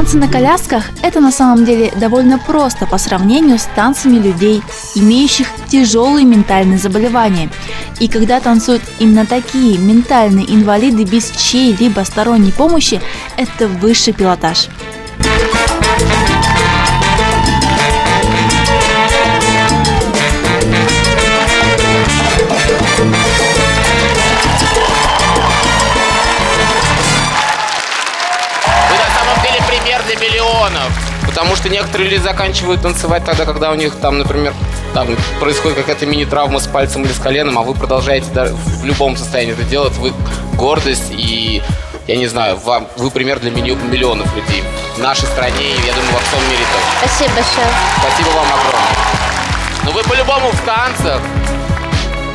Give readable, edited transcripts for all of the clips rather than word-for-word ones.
Танцы на колясках – это на самом деле довольно просто по сравнению с танцами людей, имеющих тяжелые ментальные заболевания. И когда танцуют именно такие ментальные инвалиды без чьей-либо сторонней помощи, это высший пилотаж. Для миллионов, потому что некоторые люди заканчивают танцевать тогда, когда у них там, например, там происходит какая-то мини-травма с пальцем или с коленом, а вы продолжаете в любом состоянии это делать, вы гордость и, я не знаю, вы пример для миллионов людей в нашей стране и, я думаю, во всем мире тоже. Спасибо большое. Спасибо вам огромное. Ну вы по-любому в танцах.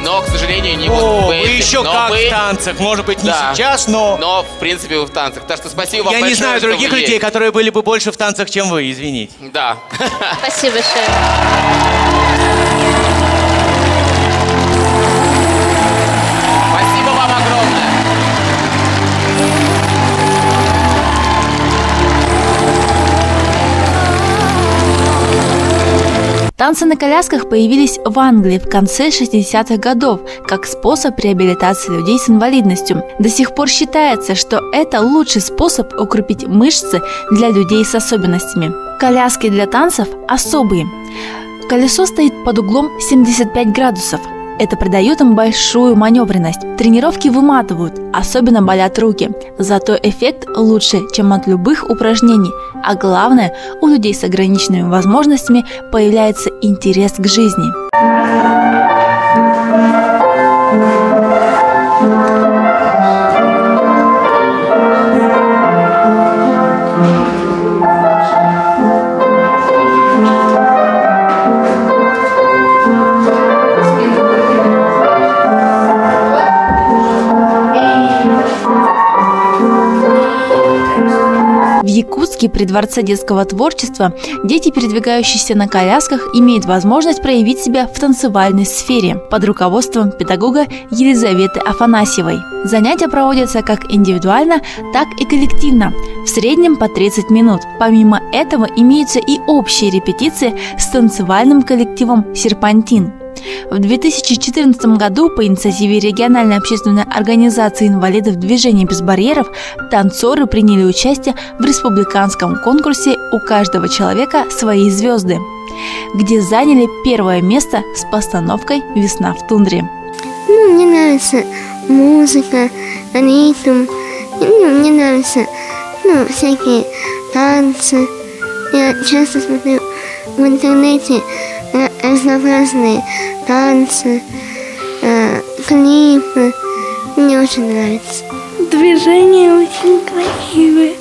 Но, к сожалению, не вот в вы еще как в танцах. Может быть, не сейчас, но... Но, в принципе, вы в танцах. Так что спасибо вам большое. Я не знаю других людей, которые были бы больше в танцах, чем вы, извините. Да. Спасибо большое. Спасибо вам огромное. Танцы на колясках появились в Англии в конце 60-х годов как способ реабилитации людей с инвалидностью. До сих пор считается, что это лучший способ укрепить мышцы для людей с особенностями. Коляски для танцев особые. Колесо стоит под углом 75 градусов. Это придает им большую маневренность. Тренировки выматывают, особенно болят руки. Зато эффект лучше, чем от любых упражнений. А главное, у людей с ограниченными возможностями появляется интерес к жизни. В Якутске при Дворце детского творчества дети, передвигающиеся на колясках, имеют возможность проявить себя в танцевальной сфере под руководством педагога Елизаветы Афанасьевой. Занятия проводятся как индивидуально, так и коллективно, в среднем по 30 минут. Помимо этого имеются и общие репетиции с танцевальным коллективом «Серпантин». В 2014 году по инициативе региональной общественной организации инвалидов движения без барьеров танцоры приняли участие в республиканском конкурсе «У каждого человека свои звезды», где заняли первое место с постановкой «Весна в тундре». Мне нравится музыка, ритм, мне нравятся всякие танцы. Я часто смотрю в интернете разнообразные танцы, клипы. Мне очень нравится. Движения очень красивые,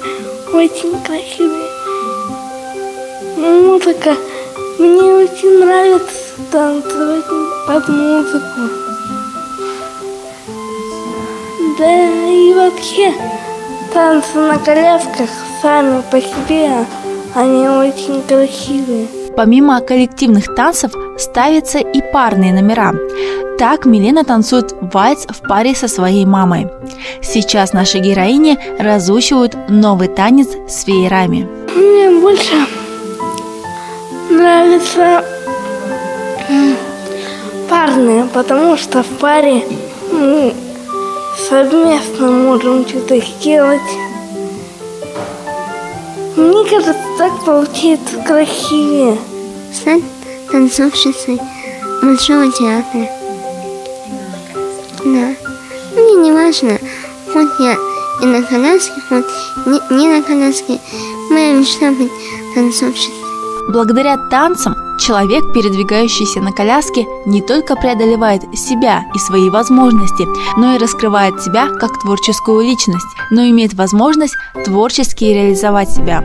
очень красивые. Музыка. Мне очень нравится танцевать под музыку. Да и вообще танцы на колясках сами по себе, они очень красивые. Помимо коллективных танцев ставятся и парные номера. Так Милена танцует вальс в паре со своей мамой. Сейчас наши героини разучивают новый танец с веерами. Мне больше нравятся парные, потому что в паре мы совместно можем что-то сделать. Мне кажется, так получается красивее. Стать танцовщицей Большого театра. Да. Мне не важно, хоть я и на коляске, хоть не на коляске. Моя мечта быть танцовщицей. Благодаря танцам человек, передвигающийся на коляске, не только преодолевает себя и свои возможности, но и раскрывает себя как творческую личность, но имеет возможность творчески реализовать себя.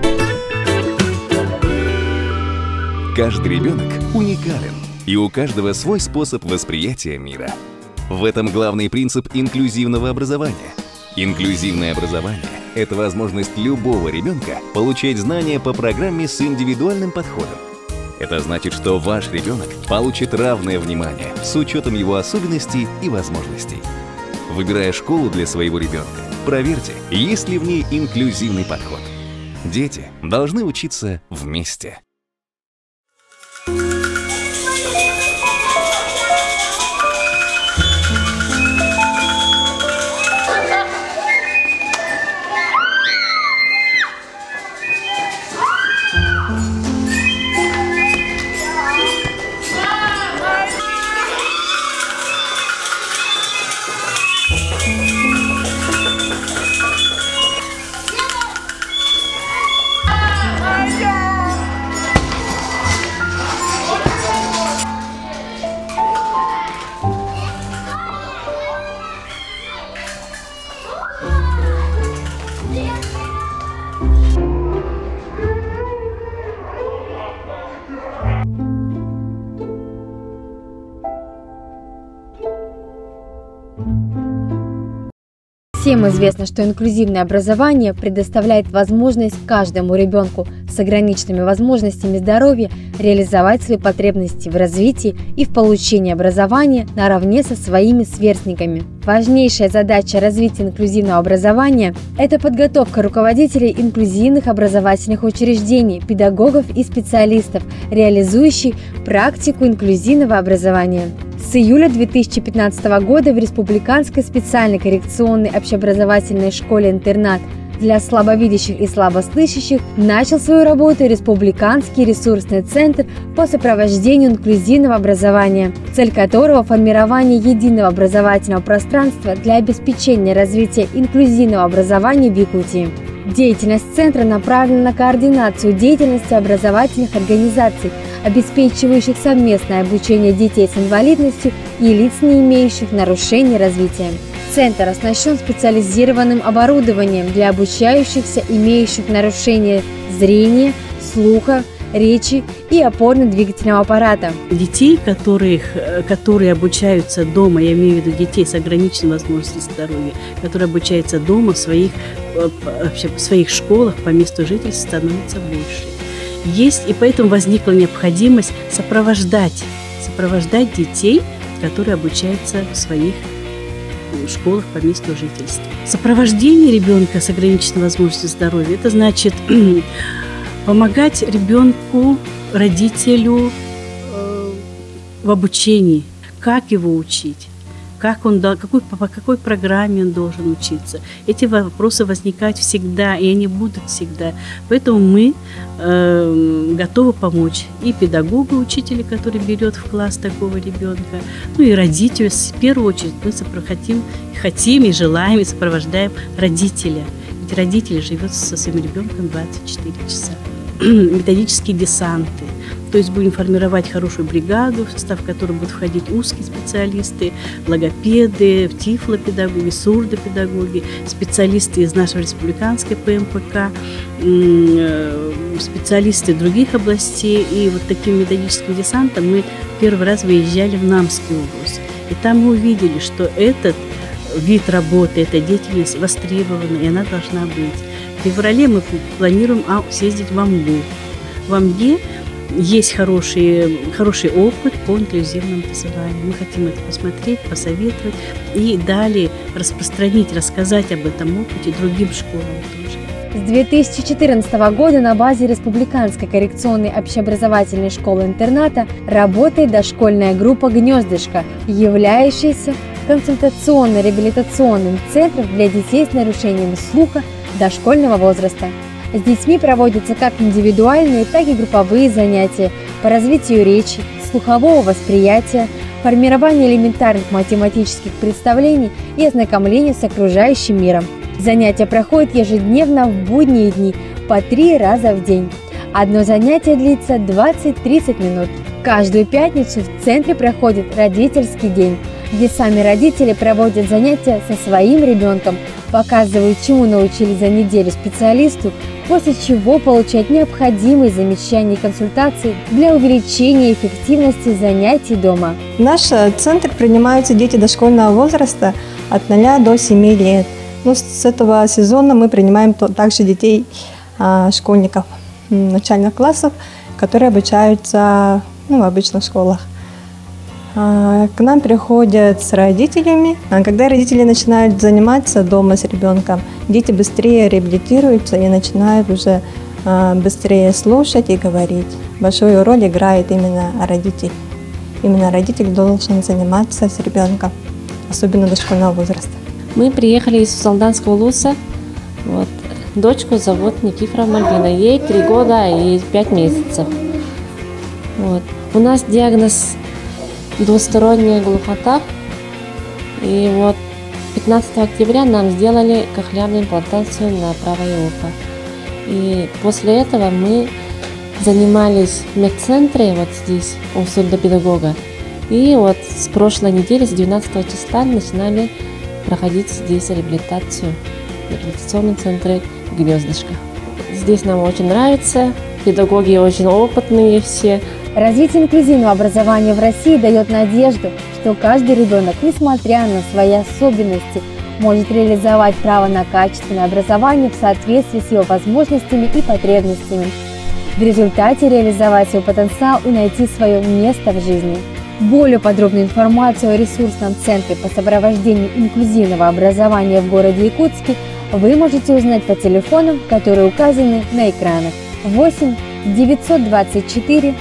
Каждый ребенок уникален, и у каждого свой способ восприятия мира. В этом главный принцип инклюзивного образования. Инклюзивное образование – это возможность любого ребенка получать знания по программе с индивидуальным подходом. Это значит, что ваш ребенок получит равное внимание с учетом его особенностей и возможностей. Выбирая школу для своего ребенка, проверьте, есть ли в ней инклюзивный подход. Дети должны учиться вместе. Всем известно, что инклюзивное образование предоставляет возможность каждому ребенку с ограниченными возможностями здоровья реализовать свои потребности в развитии и в получении образования наравне со своими сверстниками. Важнейшая задача развития инклюзивного образования – это подготовка руководителей инклюзивных образовательных учреждений, педагогов и специалистов, реализующих практику инклюзивного образования. С июля 2015 года в Республиканской специальной коррекционной общеобразовательной школе-интернат для слабовидящих и слабослышащих начал свою работу Республиканский ресурсный центр по сопровождению инклюзивного образования, цель которого – формирование единого образовательного пространства для обеспечения развития инклюзивного образования в Якутии. Деятельность центра направлена на координацию деятельности образовательных организаций, обеспечивающих совместное обучение детей с инвалидностью и лиц, не имеющих нарушений развития. Центр оснащен специализированным оборудованием для обучающихся, имеющих нарушения зрения, слуха, речи и опорно-двигательного аппарата. Детей, которые обучаются дома, я имею в виду детей с ограниченной возможностью здоровья, которые обучаются дома в своих школах по месту жительства, становится больше. И поэтому возникла необходимость сопровождать детей, которые обучаются в своих школах по месту жительства. Сопровождение ребенка с ограниченной возможностью здоровья – это значит помогать ребенку, родителю в обучении, как его учить, по какой программе он должен учиться. Эти вопросы возникают всегда, и они будут всегда. Поэтому мы готовы помочь и педагогу, учителю, который берет в класс такого ребенка, и родителю. В первую очередь мы хотим и желаем, и сопровождаем родителя. Ведь родитель живет со своим ребенком 24 часа. Методические десанты. То есть будем формировать хорошую бригаду, в состав которой будут входить узкие специалисты, логопеды, тифлопедагоги, сурдопедагоги, специалисты из нашего республиканской ПМПК, специалисты других областей. И вот таким методическим десантом мы первый раз выезжали в Намскую область. И там мы увидели, что этот вид работы, эта деятельность востребована, и она должна быть. В феврале мы планируем съездить в Амгу. В Амге есть хороший опыт по инклюзивному образованию. Мы хотим это посмотреть, посоветовать и далее распространить, рассказать об этом опыте другим школам тоже. С 2014 года на базе Республиканской коррекционной общеобразовательной школы-интерната работает дошкольная группа «Гнездышко», являющаяся консультационно-реабилитационным центром для детей с нарушением слуха дошкольного возраста. С детьми проводятся как индивидуальные, так и групповые занятия по развитию речи, слухового восприятия, формированию элементарных математических представлений и ознакомлению с окружающим миром. Занятия проходят ежедневно в будние дни по 3 раза в день. Одно занятие длится 20-30 минут. Каждую пятницу в центре проходит родительский день, где сами родители проводят занятия со своим ребенком, показывают, чему научились за неделю специалисту, после чего получают необходимые замечания и консультации для увеличения эффективности занятий дома. В наш центр принимаются дети дошкольного возраста от 0 до 7 лет. С этого сезона мы принимаем также детей, школьников начальных классов, которые обучаются в обычных школах. К нам приходят с родителями. Когда родители начинают заниматься дома с ребенком, дети быстрее реабилитируются и начинают уже быстрее слушать и говорить. Большую роль играет именно родитель. Именно родитель должен заниматься с ребенком, особенно дошкольного возраста. Мы приехали из Солданского Улуса. Вот. Дочку зовут Никифорова Мальвина. Ей 3 года и 5 месяцев. Вот. У нас диагноз двусторонняя глухота. И вот 15 октября нам сделали кохлеарную имплантацию на правое ухо. И после этого мы занимались в медцентре вот здесь, у сурдопедагога. И вот с прошлой недели, с 12 числа, начинали проходить здесь реабилитацию в реабилитационном центре «Гнездышко». Здесь нам очень нравится, педагоги очень опытные все. Развитие инклюзивного образования в России дает надежду, что каждый ребенок, несмотря на свои особенности, может реализовать право на качественное образование в соответствии с его возможностями и потребностями. В результате реализовать свой потенциал и найти свое место в жизни. Более подробную информацию о ресурсном центре по сопровождению инклюзивного образования в городе Якутске вы можете узнать по телефонам, которые указаны на экранах. 8 924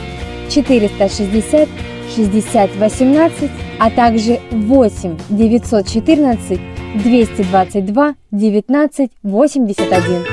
460 60 18, а также 8 914 222 19 81.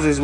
Здесь